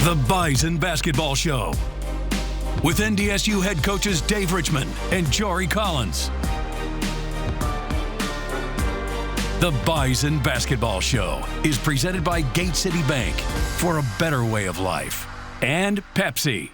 The Bison Basketball Show with NDSU head coaches Dave Richman and Jory Collins. The Bison Basketball Show is presented by Gate City Bank for a better way of life and Pepsi.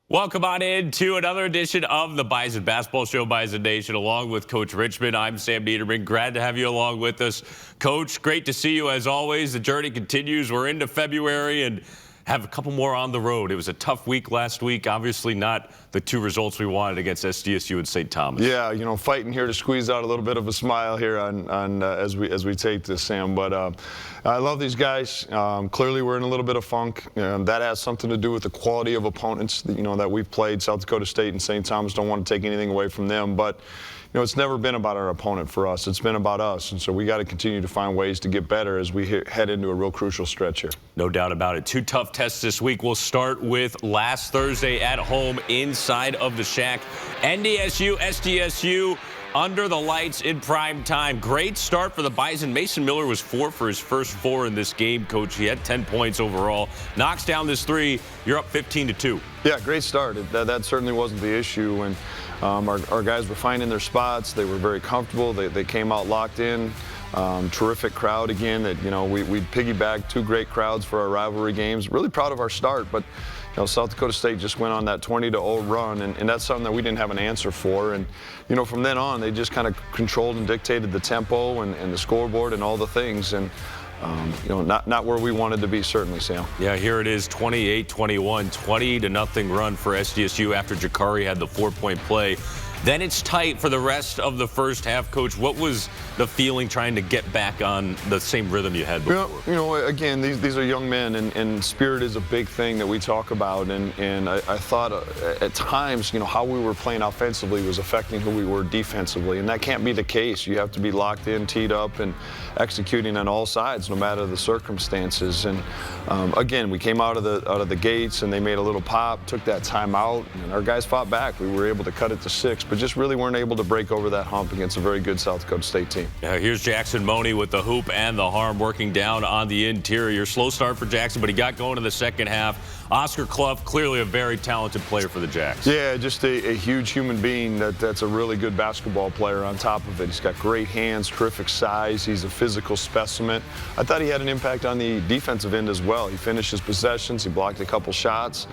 Welcome on in to another edition of the Bison Basketball Show, Bison Nation, along with Coach Richman. I'm Sam Neidermann. Glad to have you along with us. Coach, great to see you as always. The journey continues. We're into February and have a couple more on the road. It was a tough week last week. Obviously not the two results we wanted against SDSU and St. Thomas. Yeah, you know, fighting here to squeeze out a little bit of a smile here on as we take this, Sam. But I love these guys. Clearly, we're in a little bit of funk. That has something to do with the quality of opponents that we've played. South Dakota State and St. Thomas, don't want to take anything away from them, but it's never been about our opponent for us. It's been about us, and so we got to continue to find ways to get better as we head into a real crucial stretch here. No doubt about it. Two tough tests this week. We'll start with last Thursday at home inside of the Shack. NDSU, SDSU under the lights in prime time. Great start for the Bison. Mason Miller was 4 for his first 4 in this game, Coach. He had 10 points overall. Knocks down this 3. You're up 15-2. Yeah, great start. That certainly wasn't the issue. And our guys were finding their spots. They were very comfortable. They came out locked in. Terrific crowd again. That we piggybacked 2 great crowds for our rivalry games. Really proud of our start, but South Dakota State just went on that 20-0 run, and that's something that we didn't have an answer for. And from then on, they just kind of controlled and dictated the tempo and the scoreboard and all the things. And not where we wanted to be, certainly, Sam. Yeah, here it is, 28-21, 20-0 run for SDSU after Jakari had the 4-point play. Then it's tight for the rest of the first half, Coach. What was the feeling trying to get back on the same rhythm you had before? Again, these are young men, and spirit is a big thing that we talk about. And I thought at times, how we were playing offensively was affecting who we were defensively, and that can't be the case. You have to be locked in, teed up, and executing on all sides, no matter the circumstances. And again, we came out of the gates, and they made a little pop, took that timeout, and our guys fought back. We were able to cut it to 6, but just really weren't able to break over that hump against a very good South Dakota State team. Here's Jackson Money with the hoop and the harm working down on the interior. Slow start for Jackson, but he got going in the second half. Oscar Clough, clearly a very talented player for the Jacks. Yeah, just a huge human being that's a really good basketball player on top of it. He's got great hands, terrific size. He's a physical specimen. I thought he had an impact on the defensive end as well. He finished his possessions. He blocked a couple shots.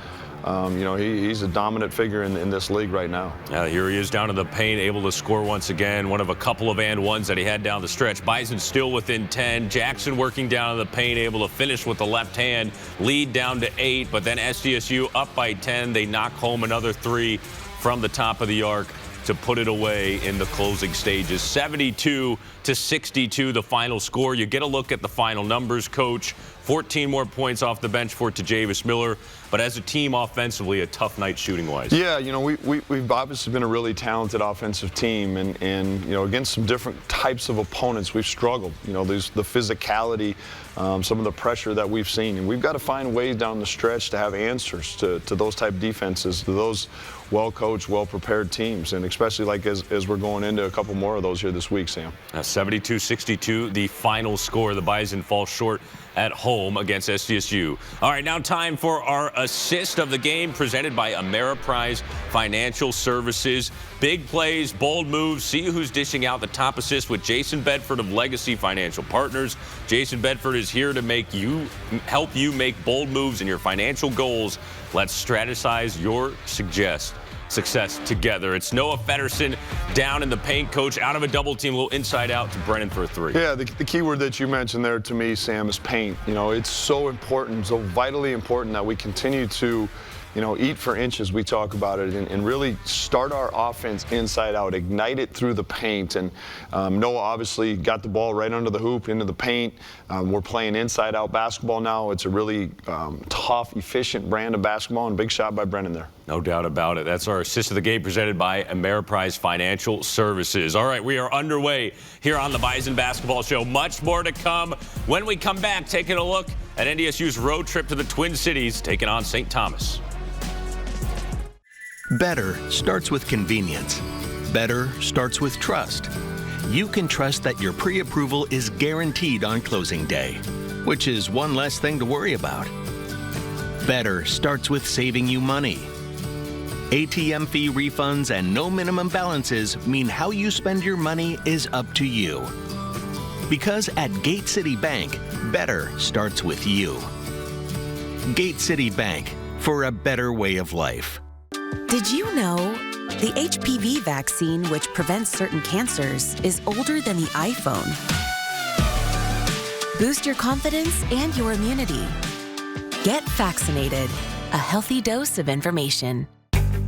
He's a dominant figure in this league right now. Here he is down in the paint, able to score once again. One of a couple of and ones that he had down the stretch. Bison still within 10. Jackson working down in the paint, able to finish with the left hand. Lead down to 8, but then SDSU up by 10. They knock home another 3 from the top of the arc to put it away in the closing stages. 72-62, the final score. You get a look at the final numbers, Coach. 14 more points off the bench for Tajavis Miller. But as a team offensively, a tough night shooting-wise. Yeah, we've obviously been a really talented offensive team. And against some different types of opponents, we've struggled. There's the physicality, some of the pressure that we've seen. And we've got to find ways down the stretch to have answers to those type defenses, to those well-coached, well-prepared teams, and especially as we're going into a couple more of those here this week, Sam. 72-62, the final score. The Bison fall short at home against SDSU. All right, now time for our assist of the game, presented by Ameriprise Financial Services. Big plays, bold moves. See who's dishing out the top assist with Jason Bedford of Legacy Financial Partners. Jason Bedford is here to help you make bold moves in your financial goals. Let's strategize your success together. It's Noah Feddersen down in the paint, Coach, out of a double team, a little inside out to Brennan for a 3. Yeah, the key word that you mentioned there to me, Sam, is paint. It's so important, so vitally important that we continue to eat for inches, we talk about it, and really start our offense inside out, ignite it through the paint. And Noah obviously got the ball right under the hoop, into the paint. We're playing inside out basketball now. It's a really tough, efficient brand of basketball, and big shot by Brennan there. No doubt about it. That's our assist of the game presented by Ameriprise Financial Services. All right, we are underway here on the Bison Basketball Show. Much more to come when we come back, taking a look at NDSU's road trip to the Twin Cities, taking on St. Thomas. Better starts with convenience. Better starts with trust. You can trust that your pre-approval is guaranteed on closing day, which is one less thing to worry about. Better starts with saving you money. ATM fee refunds and no minimum balances mean how you spend your money is up to you. Because at Gate City Bank, better starts with you. Gate City Bank, for a better way of life. Did you know the HPV vaccine, which prevents certain cancers, is older than the iPhone? Boost your confidence and your immunity. Get vaccinated. A healthy dose of information.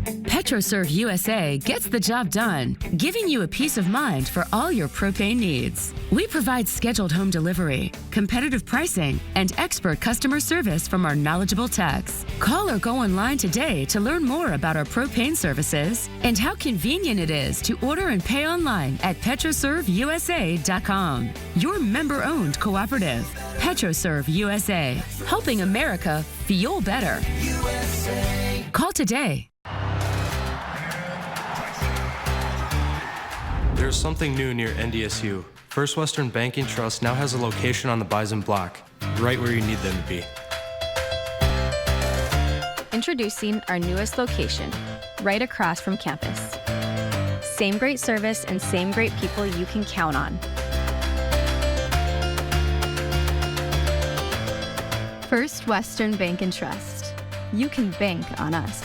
PetroServe USA gets the job done, giving you a peace of mind for all your propane needs. We provide scheduled home delivery, competitive pricing, and expert customer service from our knowledgeable techs. Call or go online today to learn more about our propane services and how convenient it is to order and pay online at PetroServeUSA.com. Your member-owned cooperative. PetroServe USA, helping America feel better. USA. Call today. There's something new near NDSU. First Western Banking Trust now has a location on the Bison block, right where you need them to be. Introducing our newest location, right across from campus. Same great service and same great people you can count on. First Western Bank and Trust. You can bank on us.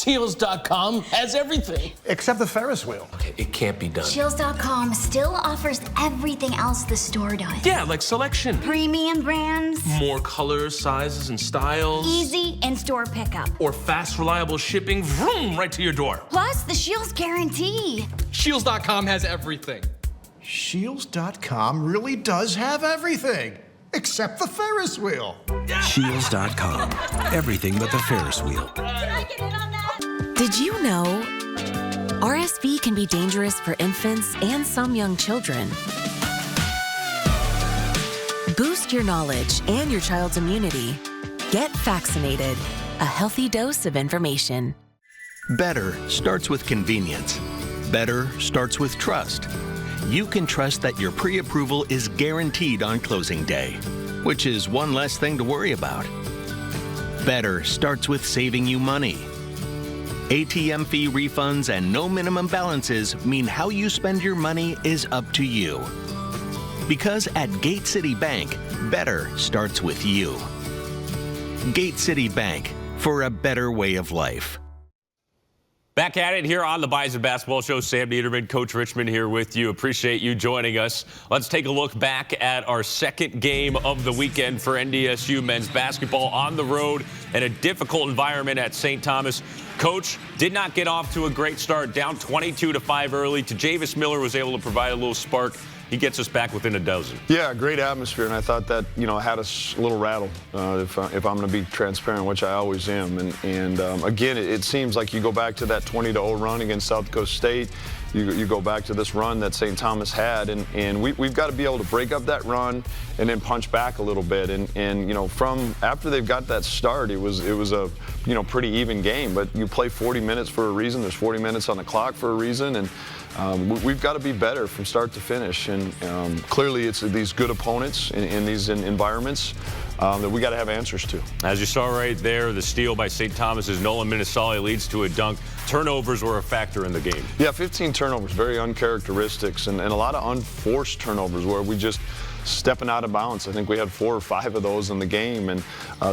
Shields.com has everything. Except the Ferris wheel. Okay, it can't be done. Shields.com still offers everything else the store does. Yeah, like selection. Premium brands. More colors, sizes, and styles. Easy in-store pickup. Or fast, reliable shipping, vroom, right to your door. Plus the Shields guarantee. Shields.com has everything. Shields.com really does have everything. Except the Ferris wheel. Shields.com. Everything but the Ferris wheel. Can I get in on that? Did you know RSV can be dangerous for infants and some young children? Boost your knowledge and your child's immunity. Get vaccinated. A healthy dose of information. Better starts with convenience. Better starts with trust. You can trust that your pre-approval is guaranteed on closing day, which is one less thing to worry about. Better starts with saving you money. ATM fee refunds and no minimum balances mean how you spend your money is up to you. Because at Gate City Bank, better starts with you. Gate City Bank, for a better way of life. Back at it here on the Bison Basketball Show. Sam Neidermann, Coach Richman here with you. Appreciate you joining us. Let's take a look back at our second game of the weekend for NDSU men's basketball on the road in a difficult environment at St. Thomas. Coach did not get off to a great start, down 22-5 early. Javis Miller was able to provide a little spark. He gets us back within a dozen. Yeah, great atmosphere, and I thought that, had us a little rattled, if I'm going to be transparent, which I always am. And again, it seems like you go back to that 20-0 run against South Dakota State. You go back to this run that St. Thomas had, and we've got to be able to break up that run and then punch back a little bit. And from after they've got that start, it was a pretty even game. But you play 40 minutes for a reason. There's 40 minutes on the clock for a reason, and we've got to be better from start to finish. And clearly, it's these good opponents in these environments that we got to have answers to. As you saw right there, the steal by St. Thomas's Nolan Minnesali leads to a dunk. Turnovers were a factor in the game. Yeah, 15 turnovers, very uncharacteristics, and a lot of unforced turnovers where we just stepping out of bounds. I think we had 4 or 5 of those in the game, and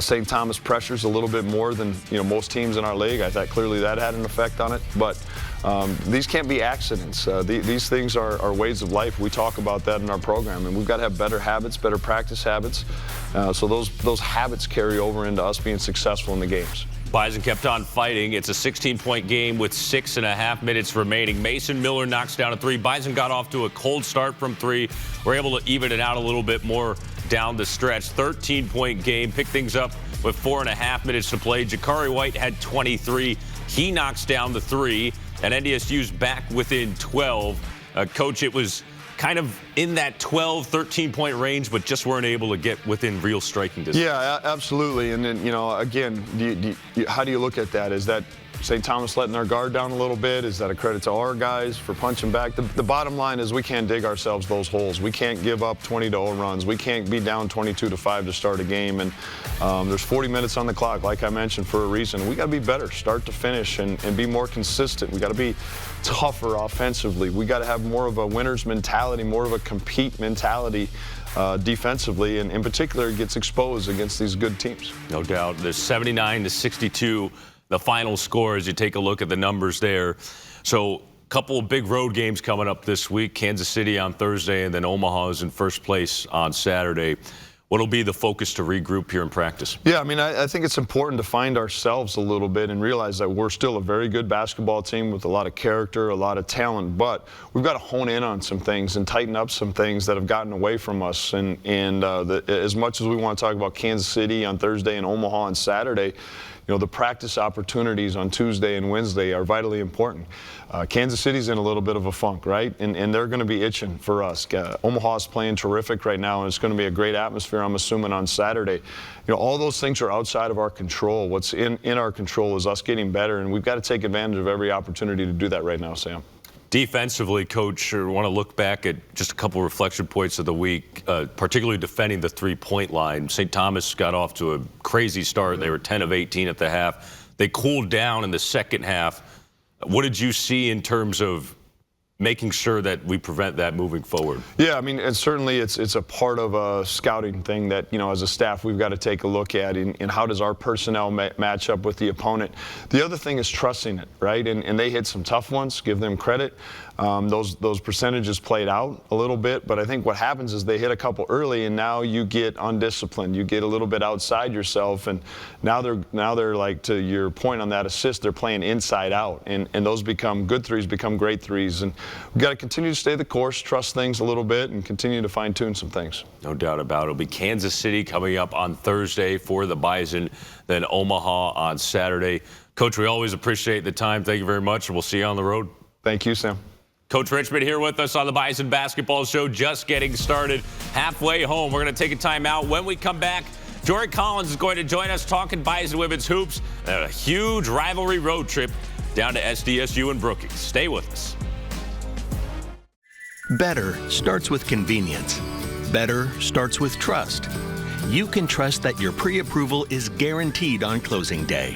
St. Thomas pressures a little bit more than most teams in our league. I thought clearly that had an effect on it, but these can't be accidents. These things are ways of life. We talk about that in our program, and we've got to have better habits, better practice habits, so those habits carry over into us being successful in the games. Bison kept on fighting. It's a 16-point game with 6.5 minutes remaining. Mason Miller knocks down a 3. Bison got off to a cold start from 3. We're able to even it out a little bit more down the stretch. 13-point game. Pick things up with 4.5 minutes to play. Jakari White had 23. He knocks down the 3. And NDSU's back within 12. Coach, it was kind of in that 12, 13-point range, but just weren't able to get within real striking distance. Yeah, absolutely. And then, again, how do you look at that? Is that St. Thomas letting their guard down a little bit? Is that a credit to our guys for punching back? The bottom line is we can't dig ourselves those holes. We can't give up 20-0 runs. We can't be down 22-5 to start a game. And there's 40 minutes on the clock, like I mentioned, for a reason. We got to be better, start to finish, and be more consistent. We got to be tougher offensively. We got to have more of a winner's mentality, more of a compete mentality. Defensively, and in particular, it gets exposed against these good teams. No doubt. There's 79-62, the final score as you take a look at the numbers there. So a couple of big road games coming up this week. Kansas City on Thursday, and then Omaha is in first place on Saturday. What'll be the focus to regroup here in practice? Yeah, I mean, I think it's important to find ourselves a little bit and realize that we're still a very good basketball team with a lot of character, a lot of talent, but we've got to hone in on some things and tighten up some things that have gotten away from us. And as much as we want to talk about Kansas City on Thursday and Omaha on Saturday, you know, the practice opportunities on Tuesday and Wednesday are vitally important. Kansas City's in a little bit of a funk, right? And they're going to be itching for us. Omaha's playing terrific right now, and it's going to be a great atmosphere, I'm assuming, on Saturday. You know, all those things are outside of our control. What's in our control is us getting better, and we've got to take advantage of every opportunity to do that right now, Sam. Defensively, Coach, I want to look back at just a couple reflection points of the week, particularly defending the three-point line. St. Thomas got off to a crazy start. They were 10 of 18 at the half. They cooled down in the second half. What did you see in terms of making sure that we prevent that moving forward? Yeah, I mean, and certainly it's a part of a scouting thing that, you know, as a staff we've got to take a look at in how does our personnel match up with the opponent. The other thing is trusting it, right? And they hit some tough ones, give them credit. Those percentages played out a little bit, but I think what happens is they hit a couple early, and now you get undisciplined. You get a little bit outside yourself, and now they're like, to your point on that assist, they're playing inside out, and those become good threes, become great threes. And we've got to continue to stay the course, trust things a little bit, and continue to fine-tune some things. No doubt about it. It'll be Kansas City coming up on Thursday for the Bison, then Omaha on Saturday. Coach, we always appreciate the time. Thank you very much, and we'll see you on the road. Thank you, Sam. Coach Richman here with us on the Bison Basketball Show, just getting started, halfway home. We're going to take a timeout. When we come back, Jory Collins is going to join us talking Bison women's hoops and a huge rivalry road trip down to SDSU and Brookings. Stay with us. Better starts with convenience. Better starts with trust. You can trust that your pre-approval is guaranteed on closing day,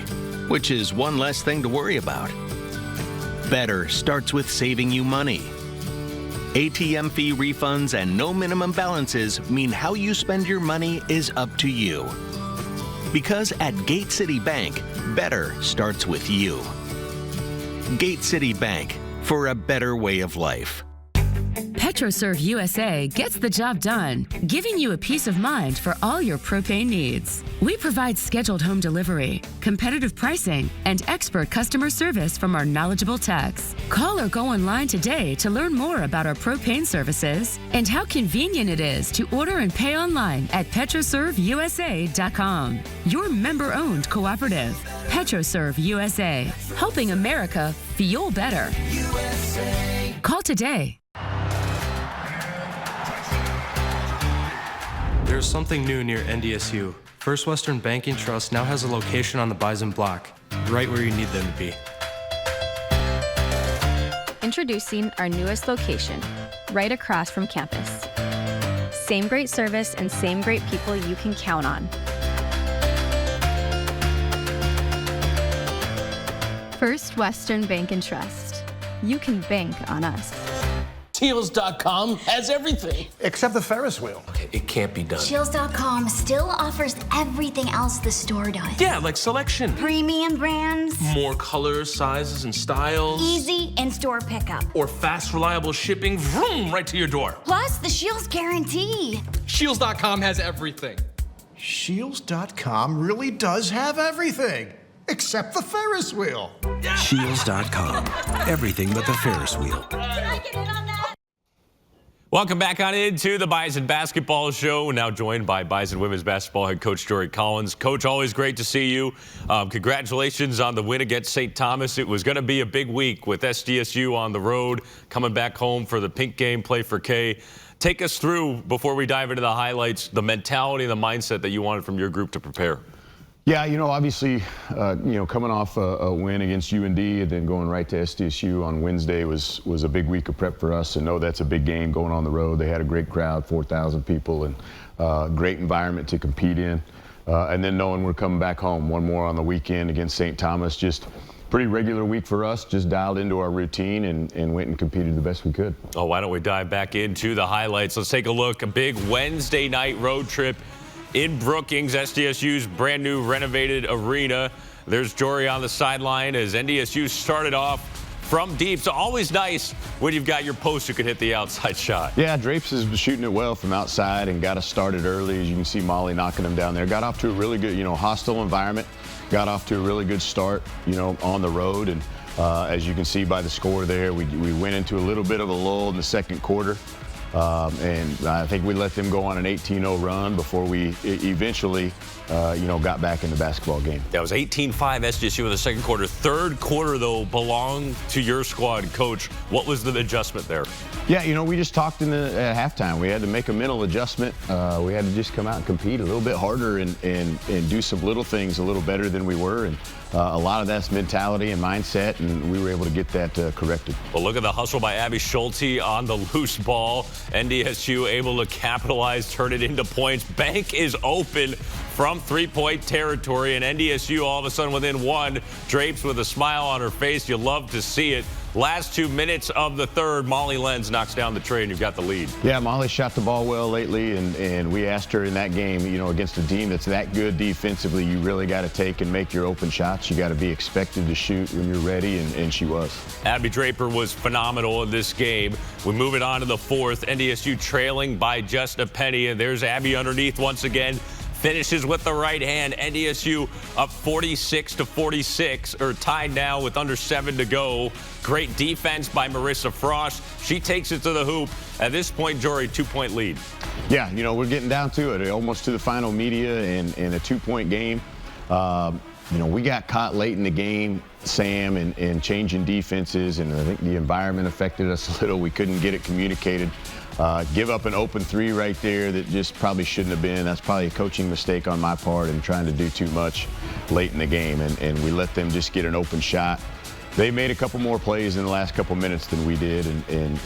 which is one less thing to worry about. Better starts with saving you money. ATM fee refunds and no minimum balances mean how you spend your money is up to you. Because at Gate City Bank, better starts with you. Gate City Bank, for a better way of life. PetroServe USA gets the job done, giving you a peace of mind for all your propane needs. We provide scheduled home delivery, competitive pricing, and expert customer service from our knowledgeable techs. Call or go online today to learn more about our propane services and how convenient it is to order and pay online at PetroServeUSA.com. Your member-owned cooperative, PetroServe USA, helping America fuel better. USA. Call today. There's something new near NDSU. First Western Banking Trust now has a location on the Bison block, right where you need them to be. Introducing our newest location, right across from campus. Same great service and same great people you can count on. First Western Bank and Trust. You can bank on us. Shields.com has everything. Except the Ferris wheel. Okay, it can't be done. Shields.com still offers everything else the store does. Yeah, like selection. Premium brands. More colors, sizes, and styles. Easy in-store pickup. Or fast, reliable shipping, vroom, right to your door. Plus the Shields guarantee. Shields.com has everything. Shields.com really does have everything. Except the Ferris wheel. Shields.com. Everything but the Ferris wheel. Did I get in on that? Welcome back on into the Bison Basketball Show. We're now joined by Bison women's basketball head coach Jory Collins. Coach, always great to see you. Congratulations on the win against St. Thomas. It was going to be a big week with SDSU on the road, coming back home for the pink game, play for K. Take us through, before we dive into the highlights, the mentality and the mindset that you wanted from your group to prepare. Yeah, obviously, coming off a win against UND and then going right to SDSU on Wednesday was a big week of prep for us. And know that's a big game going on the road. They had a great crowd, 4,000 people, and great environment to compete in. And then knowing we're coming back home, one more on the weekend against St. Thomas, just pretty regular week for us, just dialed into our routine and went and competed the best we could. Oh, why don't we dive back into the highlights? Let's take a look. A big Wednesday night road trip in Brookings, SDSU's brand new renovated arena. There's Jory on the sideline as NDSU started off from deep. So always nice when you've got your post who can hit the outside shot. Yeah, Drapes is shooting it well from outside and got us started early. As you can see, Molly knocking him down there. Got off to a really good, hostile environment. Got off to a really good start, on the road. And as you can see by the score there, we went into a little bit of a lull in the second quarter. And I think we let them go on an 18-0 run before we eventually, got back in the basketball game. That was 18-5 SDSU in the second quarter. Third quarter, though, belonged to your squad. Coach, what was the adjustment there? Yeah, we just talked at halftime. We had to make a mental adjustment. We had to just come out and compete a little bit harder and do some little things a little better than we were. And a lot of that's mentality and mindset, and we were able to get that corrected. Well, look at the hustle by Abby Schulte on the loose ball. NDSU able to capitalize, turn it into points. Bank is open from three-point territory, and NDSU all of a sudden within one. Drapes with a smile on her face. You love to see it. Last 2 minutes of the third, Molly Lenz knocks down the tray, and you've got the lead. Yeah, Molly shot the ball well lately, and we asked her in that game, against a team that's that good defensively, you really got to take and make your open shots. You got to be expected to shoot when you're ready, and she was. Abby Draper was phenomenal in this game. We move it on to the fourth. NDSU trailing by just a penny, and there's Abby underneath once again. Finishes with the right hand. NDSU up 46-46, or tied now with under 7 to go. Great defense by Marissa Frost. She takes it to the hoop. At this point, Jory, 2-point lead. Yeah, we're getting down to it, almost to the final media in a 2-point game. We got caught late in the game, Sam, and changing defenses, and I think the environment affected us a little. We couldn't get it communicated. Give up an open three right there that just probably shouldn't have been. That's probably a coaching mistake on my part and trying to do too much late in the game, and we let them just get an open shot. They made a couple more plays in the last couple minutes than we did, and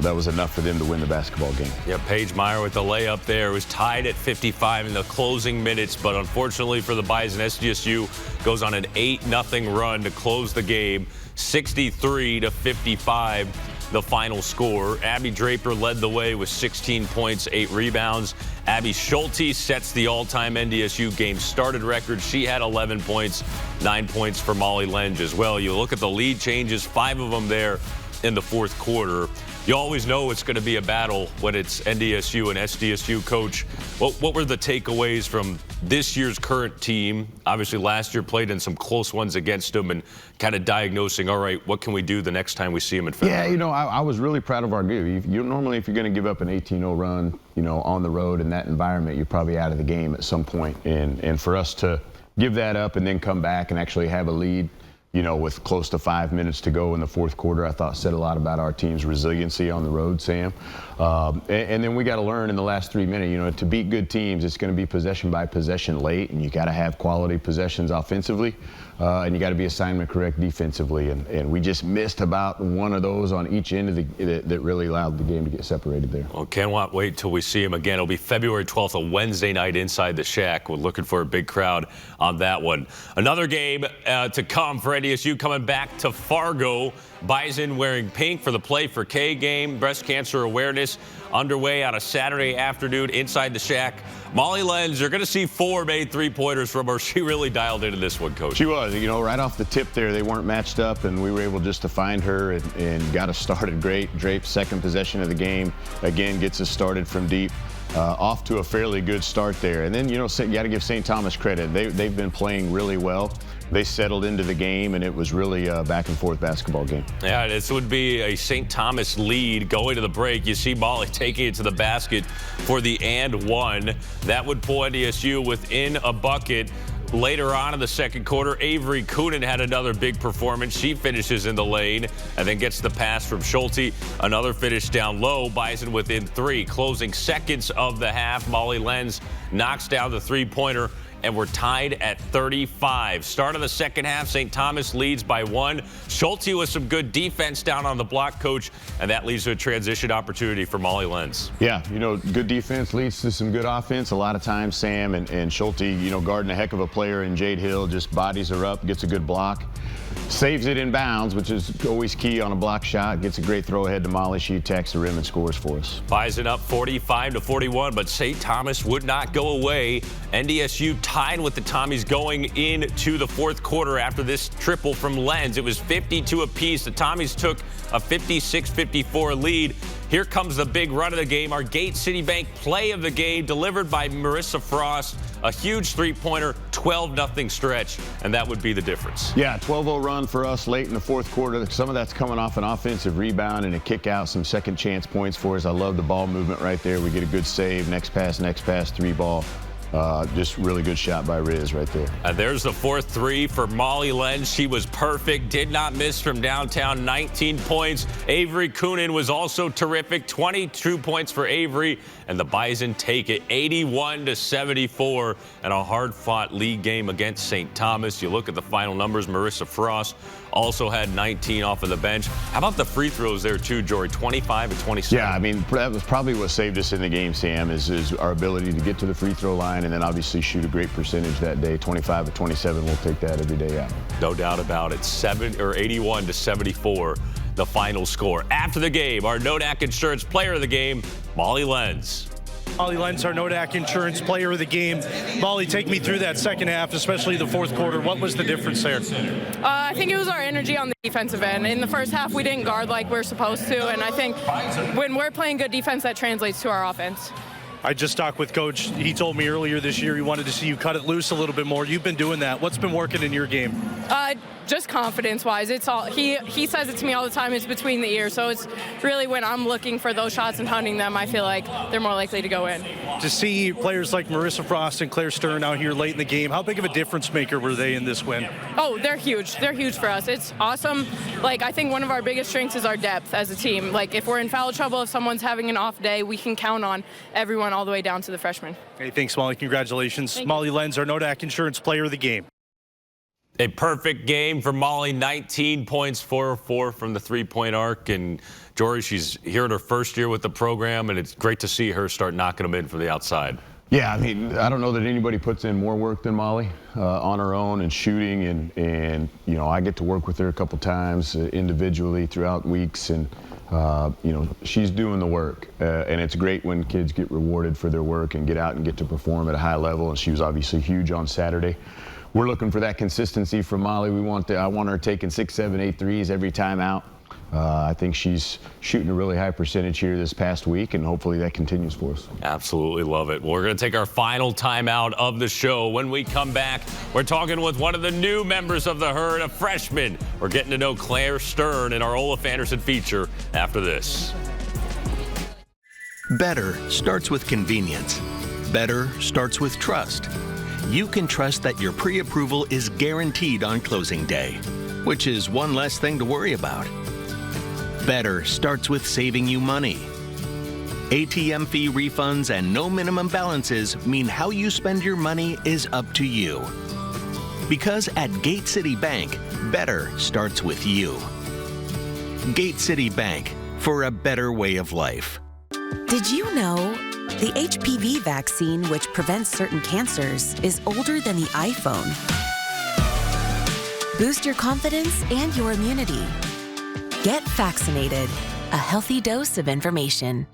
that was enough for them to win the basketball game. Yeah, Paige Meyer with the layup there. It was tied at 55 in the closing minutes, but unfortunately for the Bison, SDSU goes on an 8-0 run to close the game, 63-55. The final score. Abby Draper led the way with 16 points, 8 rebounds. Abby Schulte sets the all-time NDSU game started record. She had 11 points, 9 points for Molly Lenz as well. You look at the lead changes, 5 of them there in the fourth quarter. You always know it's going to be a battle when it's NDSU and SDSU. Coach, what were the takeaways from this year's current team? Obviously, last year played in some close ones against them, and kind of diagnosing, all right, what can we do the next time we see them in February? Yeah, I was really proud of our group. Normally, if you're going to give up an 18-0 run, on the road in that environment, you're probably out of the game at some point. And for us to give that up and then come back and actually have a lead, with close to 5 minutes to go in the fourth quarter, I thought said a lot about our team's resiliency on the road, Sam. And then we got to learn in the last 3 minutes, to beat good teams, it's going to be possession by possession late, and you got to have quality possessions offensively, and you got to be assignment correct defensively. And we just missed about one of those on each end of that really allowed the game to get separated there. Well, can't wait till we see him again. It'll be February 12th, a Wednesday night inside the Shack. We're looking for a big crowd on that one. Another game to come for NDSU, coming back to Fargo. Bison wearing pink for the Play for K game. Breast cancer awareness underway on a Saturday afternoon inside the Shack. Molly Lenz, you're going to see 4 made three-pointers from her. She really dialed into this one, Coach. She was. Right off the tip there, they weren't matched up, and we were able just to find her and got us started great. Drape's second possession of the game, again, gets us started from deep. Off to a fairly good start there. And then, you got to give St. Thomas credit. They've been playing really well. They settled into the game, and it was really a back-and-forth basketball game. Yeah, this would be a St. Thomas lead going to the break. You see Molly taking it to the basket for the and one. That would pull NDSU within a bucket. Later on in the second quarter, Avery Coonan had another big performance. She finishes in the lane and then gets the pass from Schulte. Another finish down low. Bison within 3. Closing seconds of the half, Molly Lenz knocks down the three-pointer. and we're tied at 35. Start of the second half, St. Thomas leads by 1. Schulte with some good defense down on the block, Coach, and that leads to a transition opportunity for Molly Lenz. Yeah, good defense leads to some good offense. A lot of times Sam and Schulte, guarding a heck of a player in Jade Hill, just bodies her up, gets a good block. Saves it in bounds, which is always key on a block shot. Gets a great throw ahead to Molly. She attacks the rim and scores for us. Bison up 45-41, but St. Thomas would not go away. NDSU tied with the Tommies going into the fourth quarter after this triple from Lenz. It was 52 apiece. The Tommies took a 56-54 lead. Here comes the big run of the game. Our Gate City Bank play of the game delivered by Marissa Frost. A huge three-pointer, 12-0 stretch, and that would be the difference. Yeah, 12-0 run for us late in the fourth quarter. Some of that's coming off an offensive rebound and a kick out, some second chance points for us. I love the ball movement right there. We get a good save, next pass, 3-ball. Just really good shot by Riz right there. There's the fourth three for Molly Lenz. She was perfect, did not miss from downtown, 19 points. Avery Coonan was also terrific, 22 points for Avery, and the Bison take it 81-74 in a hard-fought league game against St. Thomas. You look at the final numbers, Marissa Frost also had 19 off of the bench. How about the free throws there too, Jory? 25 and 27. Yeah, I mean, that was probably what saved us in the game, Sam, is our ability to get to the free throw line and then obviously shoot a great percentage that day. 25 and 27, we'll take that every day out. No doubt about it. 81-74, the final score. After the game, our Nodak Insurance player of the game, Molly Lenz. Molly Lenz, our Nodak Insurance player of the game. Molly, take me through that second half, especially the fourth quarter. What was the difference there? I think it was our energy on the defensive end. In the first half, we didn't guard like we're supposed to, and I think when we're playing good defense, that translates to our offense. I just talked with Coach. He told me earlier this year he wanted to see you cut it loose a little bit more. You've been doing that. What's been working in your game? Just confidence-wise. It's all he says it to me all the time. It's between the ears. So it's really when I'm looking for those shots and hunting them, I feel like they're more likely to go in. To see players like Marissa Frost and Claire Stern out here late in the game, how big of a difference maker were they in this win? Oh, they're huge. They're huge for us. It's awesome. Like, I think one of our biggest strengths is our depth as a team. Like, if we're in foul trouble, if someone's having an off day, we can count on everyone all the way down to the freshmen. Hey, thanks, Molly. Congratulations. Molly Lenz, our Nodak Insurance player of the game. A perfect game for Molly, 19 points, 4 of 4 from the three-point arc. And Jory, she's here in her first year with the program, and it's great to see her start knocking them in from the outside. Yeah, I mean, I don't know that anybody puts in more work than Molly on her own and shooting. And I get to work with her a couple times individually throughout weeks. And, she's doing the work. And it's great when kids get rewarded for their work and get out and get to perform at a high level. And she was obviously huge on Saturday. We're looking for that consistency from Molly. I want her taking 6, 7, 8 threes every time out. I think she's shooting a really high percentage here this past week, and hopefully that continues for us. Absolutely love it. We're going to take our final timeout of the show. When we come back, we're talking with one of the new members of the Herd, a freshman. We're getting to know Claire Stern in our Olaf Anderson feature after this. Better starts with convenience. Better starts with trust. You can trust that your pre-approval is guaranteed on closing day, which is one less thing to worry about. Better starts with saving you money. ATM fee refunds and no minimum balances mean how you spend your money is up to you. Because at Gate City Bank, better starts with you. Gate City Bank, for a better way of life. Did you know the HPV vaccine, which prevents certain cancers, is older than the iPhone? Boost your confidence and your immunity. Get vaccinated. A healthy dose of information.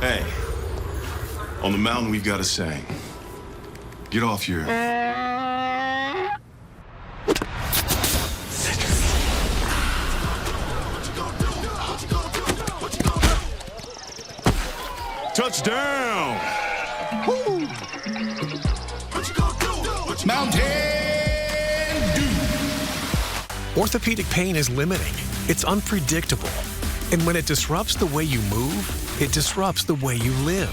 Hey, on the mountain we've got a saying. Get off your... Touchdown! Woo! Mountain Dew. Orthopedic pain is limiting. It's unpredictable. And when it disrupts the way you move, it disrupts the way you live.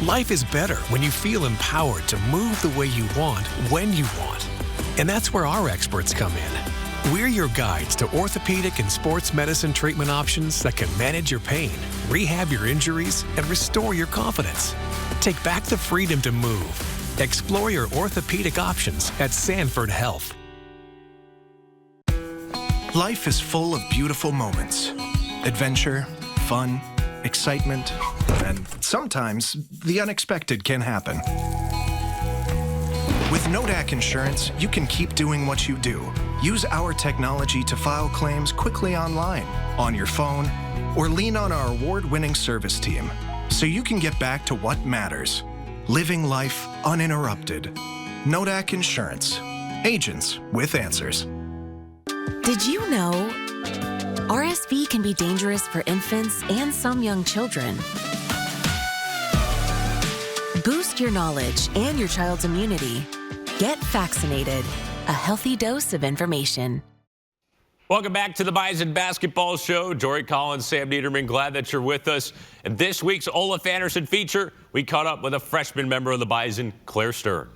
Life is better when you feel empowered to move the way you want, when you want. And that's where our experts come in. We're your guides to orthopedic and sports medicine treatment options that can manage your pain, rehab your injuries, and restore your confidence. Take back the freedom to move. Explore your orthopedic options at Sanford Health. Life is full of beautiful moments. Adventure, fun, excitement, and sometimes the unexpected can happen. With Nodak Insurance, you can keep doing what you do. Use our technology to file claims quickly online, on your phone, or lean on our award-winning service team so you can get back to what matters, living life uninterrupted. Nodak Insurance. Agents with answers. Did you know RSV can be dangerous for infants and some young children? Boost your knowledge and your child's immunity. Get vaccinated. A healthy dose of information. Welcome back to the Bison Basketball Show. Jory Collins, Sam Neidermann, glad that you're with us. And this week's Olaf Anderson feature, we caught up with a freshman member of the Bison, Claire Stern.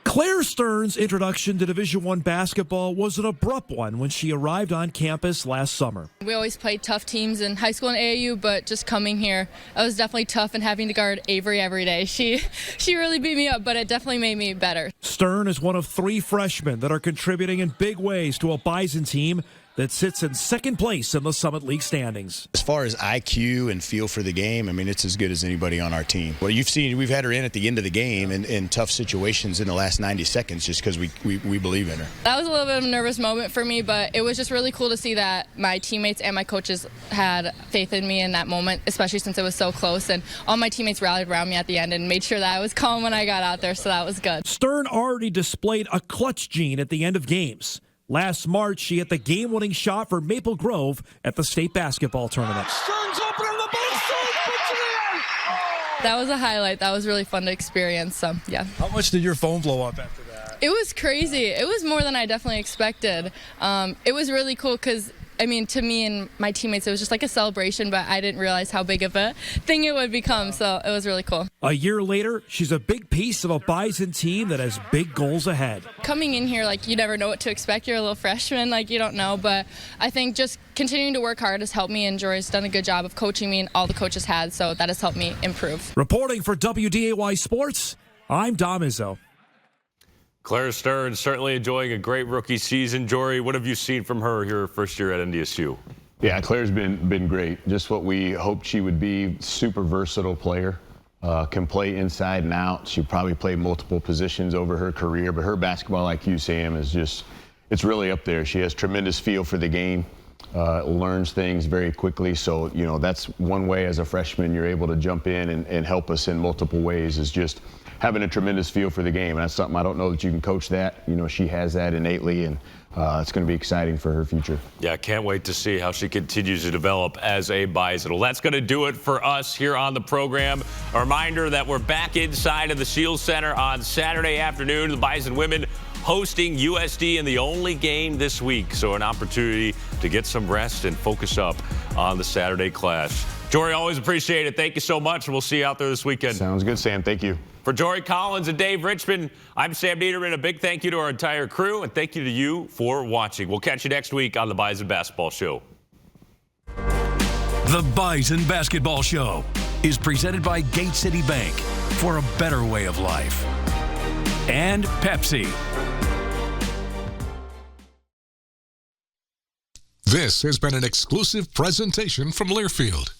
Claire Stern's introduction to Division I basketball was an abrupt one when she arrived on campus last summer. We always played tough teams in high school and AAU, but just coming here, it was definitely tough, and having to guard Avery every day. She really beat me up, but it definitely made me better. Stern is one of 3 freshmen that are contributing in big ways to a Bison team that sits in second place in the Summit League standings. As far as IQ and feel for the game, I mean, it's as good as anybody on our team. Well, you've seen, we've had her in at the end of the game in tough situations in the last 90 seconds just because we believe in her. That was a little bit of a nervous moment for me, but it was just really cool to see that my teammates and my coaches had faith in me in that moment, especially since it was so close, and all my teammates rallied around me at the end and made sure that I was calm when I got out there, so that was good. Stern already displayed a clutch gene at the end of games. Last March, she hit the game-winning shot for Maple Grove at the state basketball tournament. Stern's open on the That was a highlight. That was really fun to experience. So, yeah. How much did your phone blow up after that? It was crazy. It was more than I definitely expected. It was really cool because, I mean, to me and my teammates, it was just like a celebration, but I didn't realize how big of a thing it would become, so it was really cool. A year later, she's a big piece of a Bison team that has big goals ahead. Coming in here, like, you never know what to expect. You're a little freshman, like, you don't know, but I think just continuing to work hard has helped me, and Jory's done a good job of coaching me, and all the coaches had, so that has helped me improve. Reporting for WDAY Sports, I'm Dom Izzo. Claire Stern certainly enjoying a great rookie season. Jory, what have you seen from her here first year at NDSU? Yeah, Claire's been great. Just what we hoped she would be. Super versatile player. Can play inside and out. She probably played multiple positions over her career, but her basketball IQ, Sam, is just, it's really up there. She has tremendous feel for the game. Learns things very quickly. So, you know, that's one way as a freshman you're able to jump in and help us in multiple ways, is just having a tremendous feel for the game. And that's something, I don't know that you can coach that. You know, she has that innately, and it's going to be exciting for her future. Yeah, can't wait to see how she continues to develop as a Bison. Well, that's going to do it for us here on the program. A reminder that we're back inside of the Shield Center on Saturday afternoon. The Bison women hosting USD in the only game this week. So an opportunity to get some rest and focus up on the Saturday clash. Jory, always appreciate it. Thank you so much. We'll see you out there this weekend. Sounds good, Sam. Thank you. For Jory Collins and Dave Richman, I'm Sam Neidermann. A big thank you to our entire crew, and thank you to you for watching. We'll catch you next week on the Bison Basketball Show. The Bison Basketball Show is presented by Gate City Bank for a better way of life. And Pepsi. This has been an exclusive presentation from Learfield.